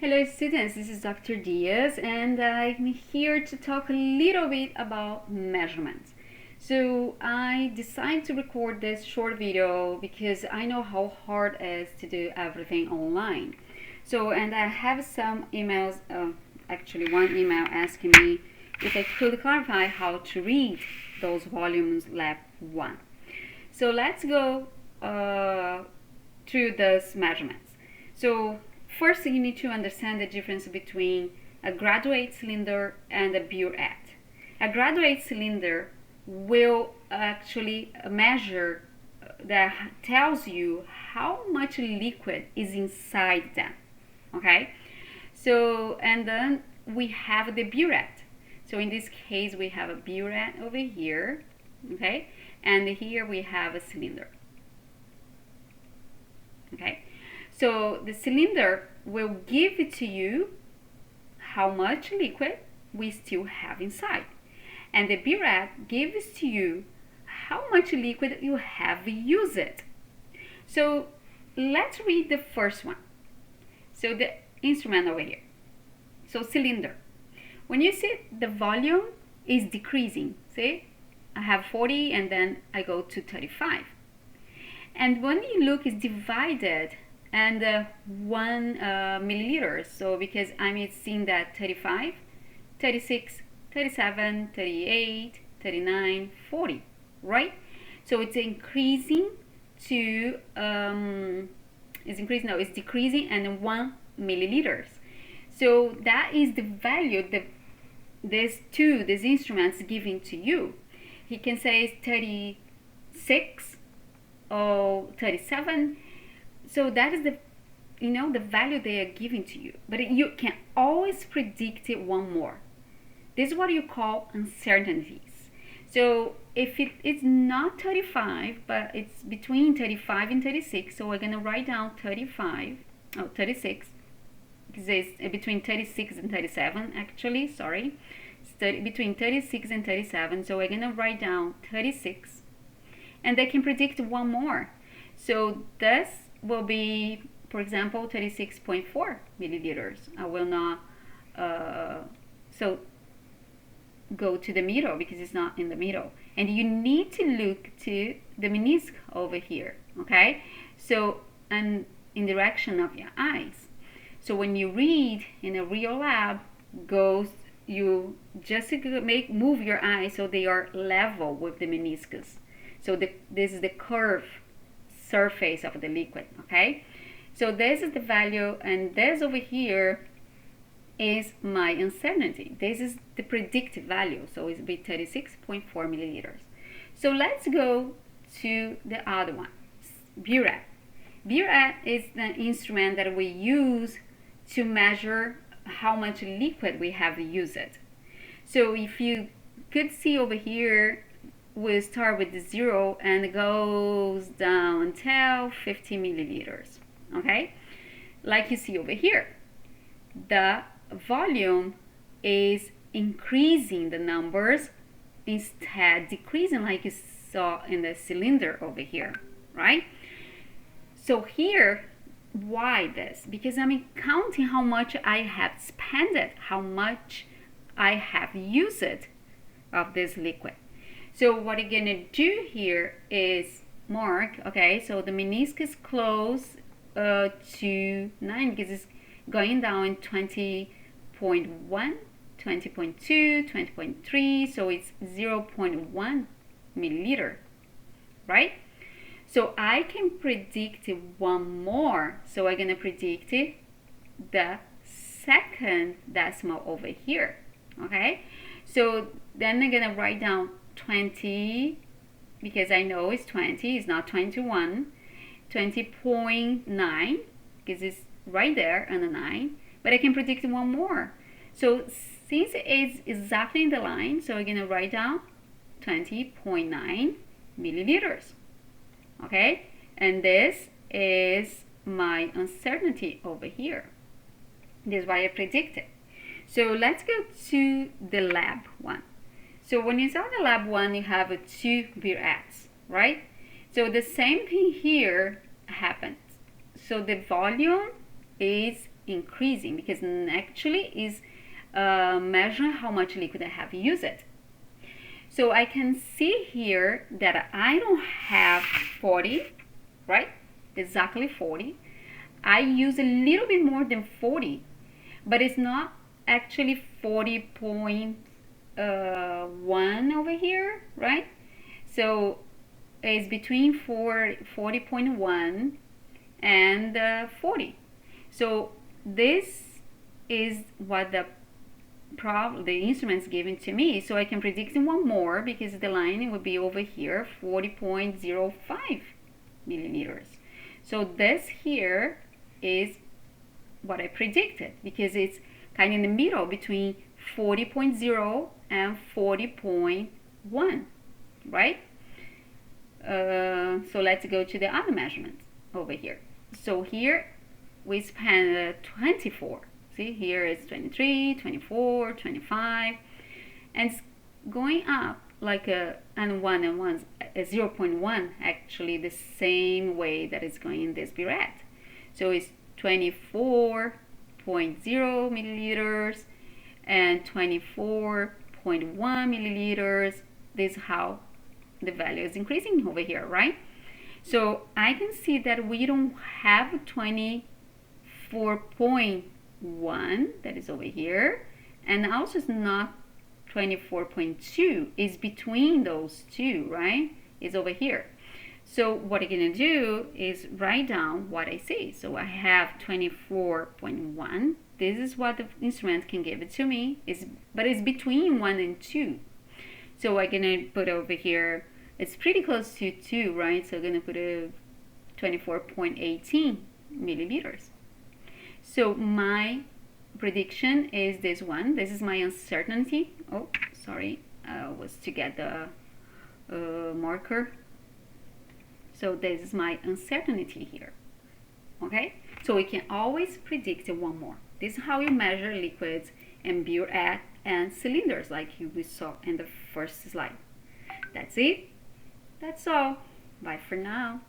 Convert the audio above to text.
Hello students, this is Dr. Diaz and I'm here to talk a little bit about measurements. So I decided to record this short video because I know how hard it is to do everything online. And I have some emails, actually one email asking me if I could clarify how to read those volumes lab 1. So let's go through those measurements. So first, you need to understand the difference between a graduate cylinder and a Buret. A graduate cylinder will actually measure that tells you how much liquid is inside them. Okay, so and then we have the Buret. So in this case, we have a Buret over here, okay, and here we have a cylinder. Okay. So the cylinder will give it to you how much liquid we still have inside. And the Buret gives to you how much liquid you have used. So let's read the first one. So the instrument over here. So cylinder. When you see the volume is decreasing, see? I have 40 and then I go to 35. And when you look, it's divided and 1 milliliters. So because I'm seeing that 35, 36, 37, 38, 39, 40, right? So it's increasing to it's decreasing and 1 milliliters. So that is the value that these instruments giving to you. He can say it's 36 or 37. So that is the value they are giving to you. But you can always predict it one more. This is what you call uncertainties. So if it is not 35, but it's between 35 and 36, so we're going to write down 36, because it's between 36 and 37, actually, sorry. It's between 36 and 37, so we're going to write down 36. And they can predict one more. So this will be, for example, 36.4 milliliters. I will not go to the middle because it's not in the middle. And you need to look to the meniscus over here, okay? So, and in direction of your eyes. So when you read in a real lab, you just move your eyes so they are level with the meniscus. So this is the curved surface of the liquid, okay? So this is the value, and this over here is my uncertainty. This is the predicted value, so it's be 36.4 milliliters. So let's go to the other one, Buret. Buret is the instrument that we use to measure how much liquid we have used. So if you could see over here, we start with the 0 and it goes down until 50 milliliters, okay? Like you see over here, the volume is increasing the numbers instead decreasing like you saw in the cylinder over here, right? So here, why this? Because I'm counting how much I have spent, how much I have used of this liquid. So what you're gonna do here is mark, okay, so the meniscus close to 9 because it's going down 20.1, 20.2, 20.3, so it's 0.1 milliliter, right? So I can predict one more. So I'm gonna predict the second decimal over here, okay? So then I'm gonna write down 20, because I know it's 20, it's not 21, 20.9, because it's right there on the 9, but I can predict one more. So since it's exactly in the line, so I'm going to write down 20.9 milliliters, okay? And this is my uncertainty over here. This is what I predicted. So let's go to the lab one. So when you saw the lab one, you have 2 Burets, right? So the same thing here happens. So the volume is increasing, because actually is measuring how much liquid I have used. So I can see here that I don't have 40, right? Exactly 40. I use a little bit more than 40, but it's not actually 40.1 over here, right? So it's between 40.1 and 40. So this is what the instrument's given to me. So I can predict one more, because the line would be over here, 40.05 millimeters. So this here is what I predicted, because it's kind of in the middle between 40.0 and 40.1, right? So let's go to the other measurement over here. So here we span 24. See, here it's 23, 24, 25, and it's going up like a 0.1, actually the same way that it's going in this Buret. So it's 24.0 milliliters and 24.1 milliliters. This is how the value is increasing over here, right? So I can see that we don't have 24.1 that is over here, and also it's not 24.2, is between those two, right? It's over here. So what I'm gonna do is write down what I see. So I have 24.1. This is what the instrument can give it to me, but it's between 1 and 2. So I'm gonna put over here, it's pretty close to 2, right? So I'm gonna put a 24.18 milliliters. So my prediction is this one. This is my uncertainty. Oh, sorry, was to get the marker. So this is my uncertainty here. Okay, so we can always predict one more. This is how you measure liquids and Buret and cylinders, like we saw in the first slide. That's it. That's all. Bye for now.